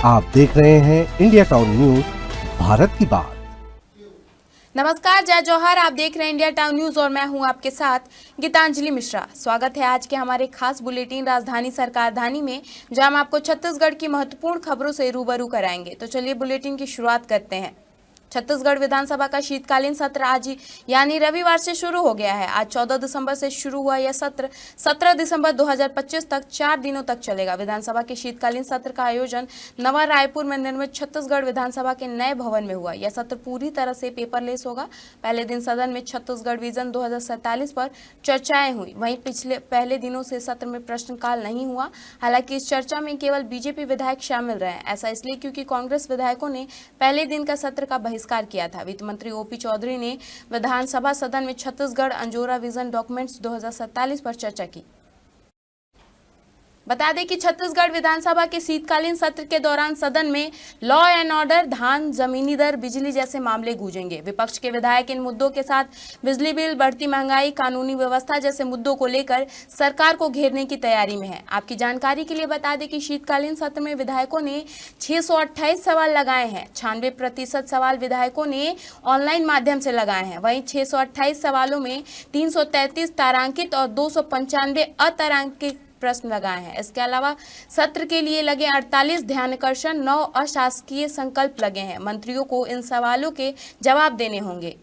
आप देख रहे हैं इंडिया टाउन न्यूज, भारत की बात। नमस्कार, जय जौहर। आप देख रहे हैं इंडिया टाउन न्यूज और मैं हूं आपके साथ गीतांजलि मिश्रा। स्वागत है आज के हमारे खास बुलेटिन राजधानी सरकारधानी में, जहां हम आपको छत्तीसगढ़ की महत्वपूर्ण खबरों से रूबरू कराएंगे। तो चलिए बुलेटिन की शुरुआत करते हैं। छत्तीसगढ़ विधानसभा का शीतकालीन सत्र आज यानी रविवार से शुरू हो गया है। आज 14 दिसंबर से शुरू हुआ यह सत्र 17 दिसंबर 2025 तक 4 दिनों तक चलेगा। विधानसभा के शीतकालीन सत्र का आयोजन नवा रायपुर में निर्मित छत्तीसगढ़ विधानसभा के नए भवन में हुआ। यह सत्र पूरी तरह से पेपरलेस होगा। पहले दिन सदन में छत्तीसगढ़ विजन 2047 पर चर्चाएं हुई। वहीं पहले दिनों से सत्र में प्रश्नकाल नहीं हुआ। हालांकि इस चर्चा में केवल बीजेपी विधायक शामिल रहे। ऐसा इसलिए क्योंकि कांग्रेस विधायकों ने पहले दिन का सत्र का बहिष्कार किया था। वित्त मंत्री ओपी चौधरी ने विधानसभा सदन में छत्तीसगढ़ अंजोरा विजन डॉक्यूमेंट्स 2047 पर चर्चा की। बता दें कि छत्तीसगढ़ विधानसभा के शीतकालीन सत्र के दौरान सदन में लॉ एंड ऑर्डर, धान, जमीनी दर, बिजली जैसे मामले गूंजेंगे। विपक्ष के विधायक इन मुद्दों के साथ बिजली बिल, बढ़ती महंगाई, कानूनी व्यवस्था जैसे मुद्दों को लेकर सरकार को घेरने की तैयारी में है। आपकी जानकारी के लिए बता दें कि शीतकालीन सत्र में विधायकों ने 628 सवाल लगाए हैं। 96% सवाल विधायकों ने ऑनलाइन माध्यम से लगाए हैं। वहीं 628 सवालों में 333 तारांकित और 295 अतारांकित प्रश्न लगाए हैं। इसके अलावा सत्र के लिए लगे 48 ध्यानाकर्षण, 9 अशासकीय संकल्प लगे हैं। मंत्रियों को इन सवालों के जवाब देने होंगे।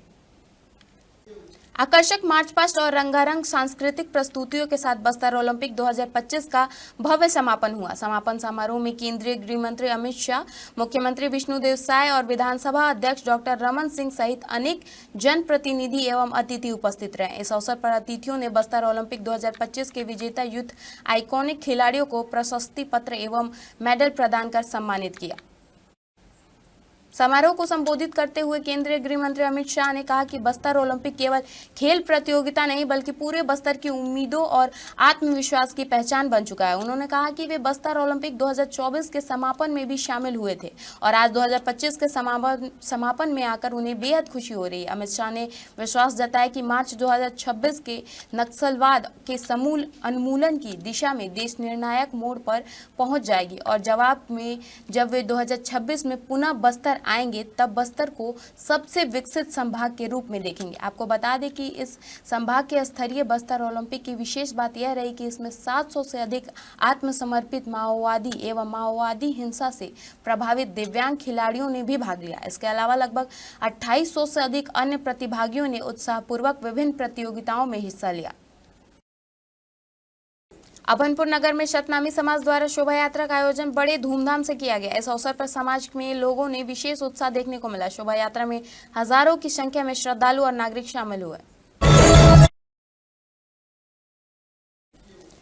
आकर्षक मार्च पास्ट और रंगारंग सांस्कृतिक प्रस्तुतियों के साथ बस्तर ओलंपिक 2025 का भव्य समापन हुआ। समापन समारोह में केंद्रीय गृह मंत्री अमित शाह, मुख्यमंत्री विष्णुदेव साय और विधानसभा अध्यक्ष डॉक्टर रमन सिंह सहित अनेक जनप्रतिनिधि एवं अतिथि उपस्थित रहे। इस अवसर पर अतिथियों ने बस्तर ओलंपिक 2025 के विजेता यूथ आइकॉनिक खिलाड़ियों को प्रशस्ति पत्र एवं मेडल प्रदान कर सम्मानित किया। समारोह को संबोधित करते हुए केंद्रीय गृह मंत्री अमित शाह ने कहा कि बस्तर ओलंपिक केवल खेल प्रतियोगिता नहीं बल्कि पूरे बस्तर की उम्मीदों और आत्मविश्वास की पहचान बन चुका है। उन्होंने कहा कि वे बस्तर ओलंपिक 2024 के समापन में भी शामिल हुए थे और आज 2025 के समापन में आकर उन्हें बेहद खुशी हो रही है। अमित शाह ने विश्वास जताया कि मार्च 2026 के नक्सलवाद के समूल उन्मूलन की दिशा में देश निर्णायक मोड़ पर पहुंच जाएगी और जवाब में जब वे 2026 में पुनः बस्तर आएंगे तब बस्तर को सबसे विकसित संभाग के रूप में देखेंगे। आपको बता दें कि इस संभाग के स्तरीय बस्तर ओलंपिक की विशेष बात यह रही कि इसमें 700 से अधिक आत्मसमर्पित माओवादी एवं माओवादी हिंसा से प्रभावित दिव्यांग खिलाड़ियों ने भी भाग लिया। इसके अलावा लगभग 2800 से अधिक अन्य प्रतिभागियों ने उत्साहपूर्वक विभिन्न प्रतियोगिताओं में हिस्सा लिया। अभनपुर नगर में सतनामी समाज द्वारा शोभा यात्रा का आयोजन बड़े धूमधाम से किया गया। इस अवसर पर समाज में लोगों ने विशेष उत्साह देखने को मिला। शोभा यात्रा में हजारों की संख्या में श्रद्धालु और नागरिक शामिल हुए।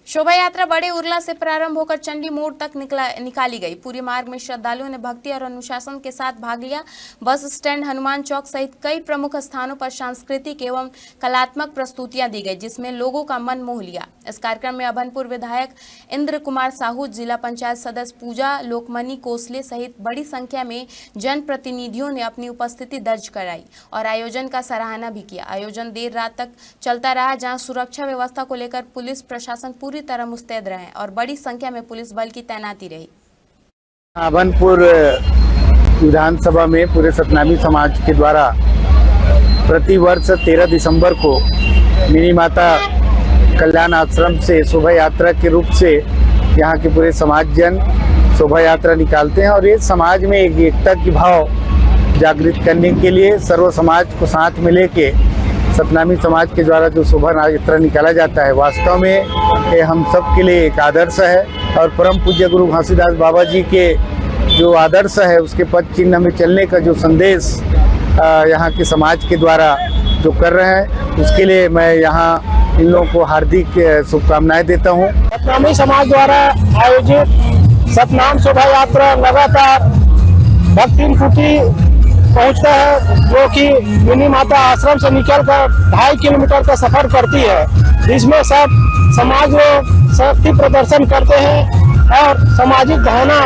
शोभा यात्रा बड़े उर्ला से प्रारंभ होकर चंडी मोड़ तक निकाली गई। पूरे मार्ग में श्रद्धालुओं ने भक्ति और अनुशासन के साथ भाग लिया। बस स्टैंड, हनुमान चौक सहित कई प्रमुख स्थानों पर सांस्कृतिक एवं कलात्मक प्रस्तुतियां दी गई, जिसमें लोगों का मन मोह लिया। इस कार्यक्रम में अभनपुर विधायक इंद्र कुमार साहू, जिला पंचायत सदस्य पूजा लोकमणि कोसले सहित बड़ी संख्या में जनप्रतिनिधियों ने अपनी उपस्थिति दर्ज कराई और आयोजन का सराहना भी किया। आयोजन देर रात तक चलता रहा, जहाँ सुरक्षा व्यवस्था को लेकर पुलिस प्रशासन पूरी तरह मुस्तैद रहे और बड़ी संख्या में पुलिस बल की तैनाती रही। अभनपुर विधानसभा में पूरे सतनामी समाज के द्वारा प्रति वर्ष 13 दिसंबर को मिनी माता कल्याण आश्रम से शोभा यात्रा के रूप से यहाँ के पूरे समाज जन शोभा यात्रा निकालते हैं और ये समाज में एक एकता की भाव जागृत करने के लिए सर्व समाज को साथ में लेके सतनामी समाज के द्वारा जो शोभा यात्रा निकाला जाता है, वास्तव में ये हम सब के लिए एक आदर्श है और परम पूज्य गुरु घासीदास बाबा जी के जो आदर्श है उसके पद चिन्ह में चलने का जो संदेश यहाँ के समाज के द्वारा जो कर रहे हैं, उसके लिए मैं यहाँ इन लोगों को हार्दिक शुभकामनाएं देता हूँ। सतनामी समाज द्वारा आयोजित सतनाम शोभा यात्रा लगातार भक्ति कुटी पहुंचता है, जो कि मिनी माता आश्रम से निकलकर 2.5 किलोमीटर का सफर करती है। इसमें सब समाज लोग शक्ति प्रदर्शन करते हैं और सामाजिक भावना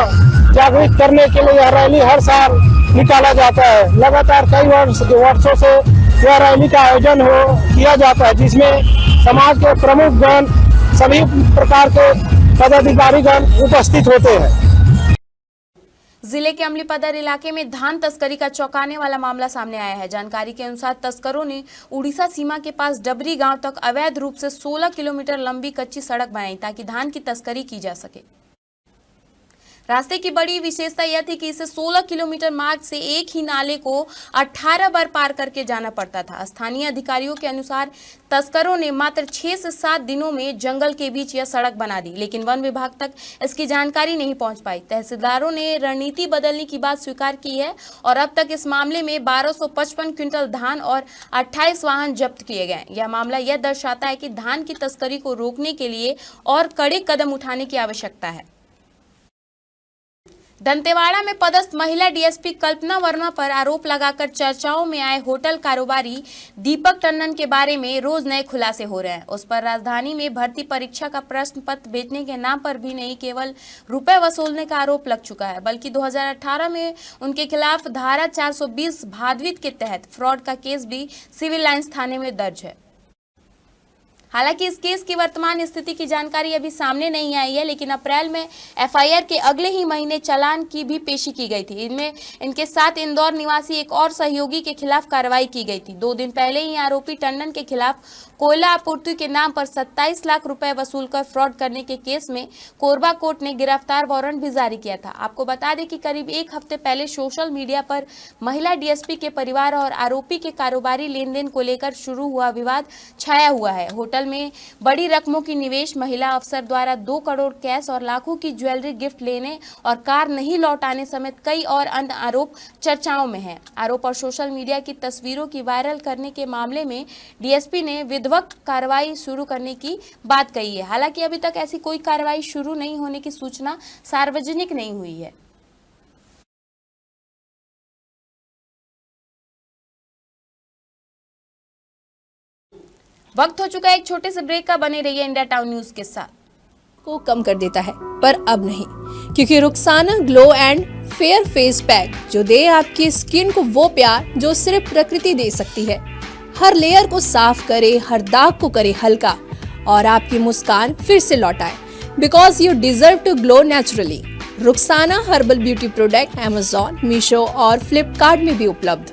जागृत करने के लिए यह रैली हर साल निकाला जाता है। लगातार कई वर्षों से यह रैली का आयोजन किया जाता है, जिसमें समाज के प्रमुख गण, सभी प्रकार के पदाधिकारीगण उपस्थित होते हैं। जिले के अमलीपदर इलाके में धान तस्करी का चौंकाने वाला मामला सामने आया है। जानकारी के अनुसार तस्करों ने उड़ीसा सीमा के पास डबरी गांव तक अवैध रूप से 16 किलोमीटर लंबी कच्ची सड़क बनाई ताकि धान की तस्करी की जा सके। रास्ते की बड़ी विशेषता यह थी कि इसे 16 किलोमीटर मार्ग से एक ही नाले को 18 बार पार करके जाना पड़ता था। स्थानीय अधिकारियों के अनुसार तस्करों ने मात्र 6 से 7 दिनों में जंगल के बीच यह सड़क बना दी, लेकिन वन विभाग तक इसकी जानकारी नहीं पहुंच पाई। तहसीलदारों ने रणनीति बदलने की बात स्वीकार की है और अब तक इस मामले में 1255 क्विंटल धान और 28 वाहन जब्त किए गए। यह मामला यह दर्शाता है कि धान की तस्करी को रोकने के लिए और कड़े कदम उठाने की आवश्यकता है। दंतेवाड़ा में पदस्थ महिला डीएसपी कल्पना वर्मा पर आरोप लगाकर चर्चाओं में आए होटल कारोबारी दीपक टंडन के बारे में रोज नए खुलासे हो रहे हैं। उस पर राजधानी में भर्ती परीक्षा का प्रश्न पत्र बेचने के नाम पर भी नहीं केवल रुपए वसूलने का आरोप लग चुका है, बल्कि 2018 में उनके खिलाफ धारा 420 भादवित के तहत फ्रॉड का केस भी सिविल लाइंस थाने में दर्ज है। हालांकि इस केस की वर्तमान स्थिति की जानकारी अभी सामने नहीं आई है, लेकिन अप्रैल में एफआईआर के अगले ही महीने चालान की भी पेशी की गई थी। इनमें इनके साथ इंदौर निवासी एक और सहयोगी के खिलाफ कार्रवाई की गई थी। 2 दिन पहले ही आरोपी टंडन के खिलाफ कोयला आपूर्ति के नाम पर 27 लाख रुपए वसूलकर फ्रॉड करने के केस में कोरबा कोर्ट ने गिरफ्तार वारंट भी जारी किया था। आपको बता दें कि करीब 1 हफ्ते पहले सोशल मीडिया पर महिला डीएसपी के परिवार और आरोपी के कारोबारी लेन देन को लेकर शुरू हुआ विवाद छाया हुआ है। होटल में बड़ी रकमों की निवेश, महिला अफसर द्वारा 2 करोड़ कैश और लाखों की ज्वेलरी गिफ्ट लेने और कार नहीं लौटाने समेत कई और अन्य आरोप चर्चाओं में हैं। आरोप और सोशल मीडिया की तस्वीरों की वायरल करने के मामले में डीएसपी ने विधिवत कार्रवाई शुरू करने की बात कही है। हालांकि अभी तक ऐसी कोई कार्रवाई शुरू नहीं होने की सूचना सार्वजनिक नहीं हुई है। वक्त हो चुका है एक छोटे से ब्रेक का। बने रहिए इंडिया टाउन न्यूज के साथ। को कम कर देता है, पर अब नहीं, क्योंकि Rukhsana glow and fair face pack जो दे आपकी स्किन को वो प्यार जो सिर्फ प्रकृति दे सकती है। हर लेयर को साफ करे, हर दाग को करे हल्का और आपकी मुस्कान फिर से लौटाए। Because you deserve to glow naturally. Rukhsana herbal beauty product Amazon, Meesho और फ्लिपकार्ट में भी उपलब्ध।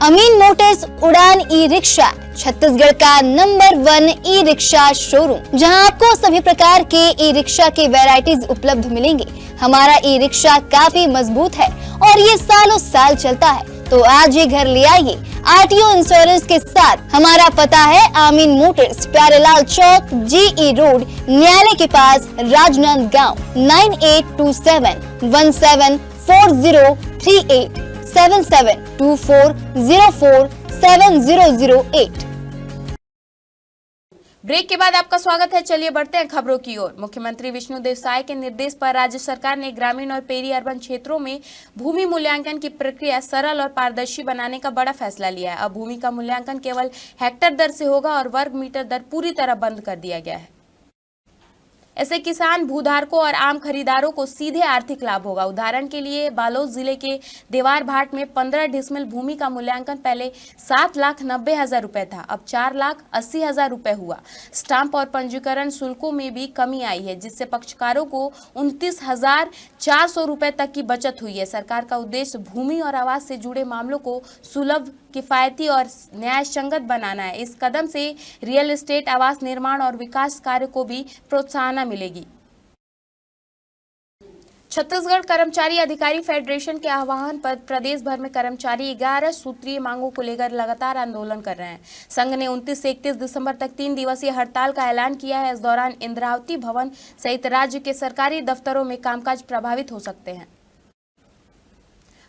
अमीन मोटर्स उड़ान ई रिक्शा छत्तीसगढ़ का नंबर 1 ई रिक्शा शोरूम, जहां आपको सभी प्रकार के ई रिक्शा के वैरायटीज उपलब्ध मिलेंगे। हमारा ई रिक्शा काफी मजबूत है और ये सालों साल चलता है, तो आज ही घर ले आइए आरटीओ इंश्योरेंस के साथ। हमारा पता है अमीन मोटर्स, प्यारेलाल चौक, जीई रोड, न्यायालय के पास, राजनांदगांव। 9827174038 7724047008। ब्रेक के बाद आपका स्वागत है। चलिए बढ़ते हैं खबरों की ओर। मुख्यमंत्री विष्णुदेव साय के निर्देश पर राज्य सरकार ने ग्रामीण और पेरी अर्बन क्षेत्रों में भूमि मूल्यांकन की प्रक्रिया सरल और पारदर्शी बनाने का बड़ा फैसला लिया है। अब भूमि का मूल्यांकन केवल हेक्टेयर दर से होगा और वर्ग मीटर दर पूरी तरह बंद कर दिया गया है। ऐसे किसान, भूधारकों और आम खरीदारों को सीधे आर्थिक लाभ होगा। उदाहरण के लिए बालोद जिले के देवार भाट में 15 डिसमिल भूमि का मूल्यांकन पहले 7,90,000 रुपए था, अब 4,80,000 रुपए हुआ। स्टाम्प और पंजीकरण शुल्कों में भी कमी आई है, जिससे पक्षकारों को 29,400 रुपए तक की बचत हुई है। सरकार का उद्देश्य भूमि और आवास से जुड़े मामलों को सुलभ, किफायती और न्याय संगत बनाना है। इस कदम से रियल एस्टेट, आवास निर्माण और विकास कार्य को भी प्रोत्साहन मिलेगी। छत्तीसगढ़ कर्मचारी अधिकारी फेडरेशन के आह्वान पर प्रदेश भर में कर्मचारी 11 सूत्रीय मांगों को लेकर लगातार आंदोलन कर रहे हैं। संघ ने 29 से 31 दिसंबर तक 3 दिवसीय हड़ताल का ऐलान किया है। इस दौरान इंद्रावती भवन सहित राज्य के सरकारी दफ्तरों में कामकाज प्रभावित हो सकते हैं।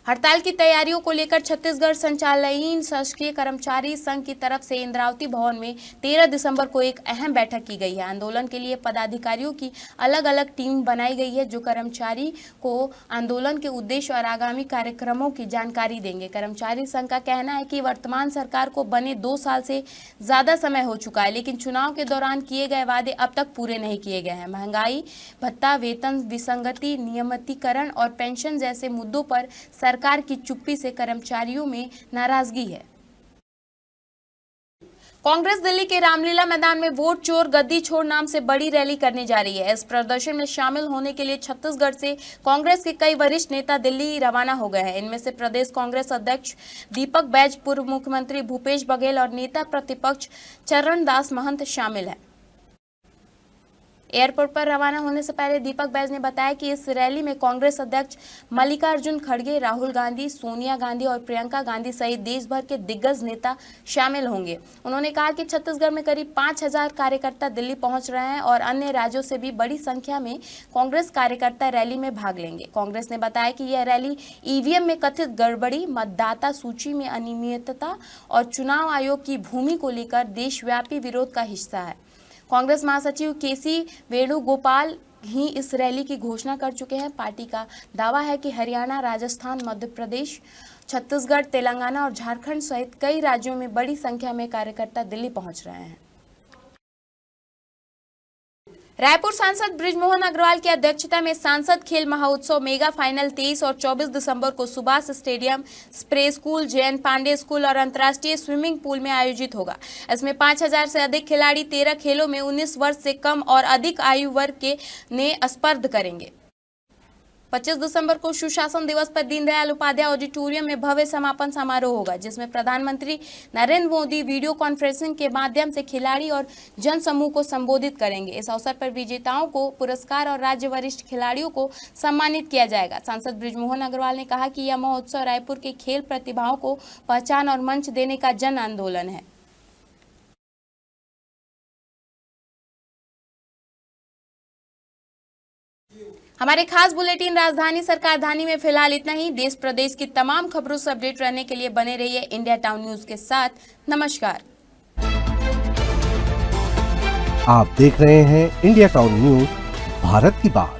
हड़ताल की तैयारियों को लेकर छत्तीसगढ़ संचालयीन शासकीय कर्मचारी संघ की तरफ से इंद्रावती भवन में 13 दिसंबर को एक अहम बैठक की गई है। आंदोलन के लिए पदाधिकारियों की अलग अलग टीम बनाई गई है, जो कर्मचारी को आंदोलन के उद्देश्य और आगामी कार्यक्रमों की जानकारी देंगे। कर्मचारी संघ का कहना है कि वर्तमान सरकार को बने 2 साल से ज्यादा समय हो चुका है, लेकिन चुनाव के दौरान किए गए वादे अब तक पूरे नहीं किए गए हैं। महंगाई भत्ता, वेतन विसंगति, नियमितीकरण और पेंशन जैसे मुद्दों पर सरकार की चुप्पी से कर्मचारियों में नाराजगी है। कांग्रेस दिल्ली के रामलीला मैदान में वोट चोर गद्दी छोड़ नाम से बड़ी रैली करने जा रही है। इस प्रदर्शन में शामिल होने के लिए छत्तीसगढ़ से कांग्रेस के कई वरिष्ठ नेता दिल्ली रवाना हो गए हैं। इनमें से प्रदेश कांग्रेस अध्यक्ष दीपक बैज, पूर्व मुख्यमंत्री भूपेश बघेल और नेता प्रतिपक्ष चरणदास महंत शामिल हैं। एयरपोर्ट पर रवाना होने से पहले दीपक बैज ने बताया कि इस रैली में कांग्रेस अध्यक्ष मल्लिकार्जुन खड़गे, राहुल गांधी, सोनिया गांधी और प्रियंका गांधी सहित देश भर के दिग्गज नेता शामिल होंगे। उन्होंने कहा कि छत्तीसगढ़ में करीब 5000 कार्यकर्ता दिल्ली पहुंच रहे हैं और अन्य राज्यों से भी बड़ी संख्या में कांग्रेस कार्यकर्ता रैली में भाग लेंगे। कांग्रेस ने बताया कि यह रैली ईवीएम में कथित गड़बड़ी, मतदाता सूची में अनियमितता और चुनाव आयोग की भूमि को लेकर देशव्यापी विरोध का हिस्सा है। कांग्रेस महासचिव केसी वेणुगोपाल ही इस रैली की घोषणा कर चुके हैं। पार्टी का दावा है कि हरियाणा, राजस्थान, मध्य प्रदेश, छत्तीसगढ़, तेलंगाना और झारखंड सहित कई राज्यों में बड़ी संख्या में कार्यकर्ता दिल्ली पहुंच रहे हैं। रायपुर सांसद बृजमोहन अग्रवाल की अध्यक्षता में सांसद खेल महोत्सव मेगा फाइनल 23 और 24 दिसंबर को सुभाष स्टेडियम, स्प्रे स्कूल, जैन पांडे स्कूल और अंतर्राष्ट्रीय स्विमिंग पूल में आयोजित होगा। इसमें 5000 से अधिक खिलाड़ी 13 खेलों में 19 वर्ष से कम और अधिक आयु वर्ग के ने स्पर्ध करेंगे। 25 दिसंबर को सुशासन दिवस पर दीनदयाल उपाध्याय ऑडिटोरियम में भव्य समापन समारोह होगा, जिसमें प्रधानमंत्री नरेंद्र मोदी वीडियो कॉन्फ्रेंसिंग के माध्यम से खिलाड़ी और जन समूह को संबोधित करेंगे। इस अवसर पर विजेताओं को पुरस्कार और राज्य वरिष्ठ खिलाड़ियों को सम्मानित किया जाएगा। सांसद बृजमोहन अग्रवाल ने कहा कि यह महोत्सव रायपुर के खेल प्रतिभाओं को पहचान और मंच देने का जन आंदोलन है। हमारे खास बुलेटिन राजधानी सरकारधानी में फिलहाल इतना ही। देश प्रदेश की तमाम खबरों से अपडेट रहने के लिए बने रहिए इंडिया टाउन न्यूज के साथ। नमस्कार। आप देख रहे हैं इंडिया टाउन न्यूज, भारत की बात।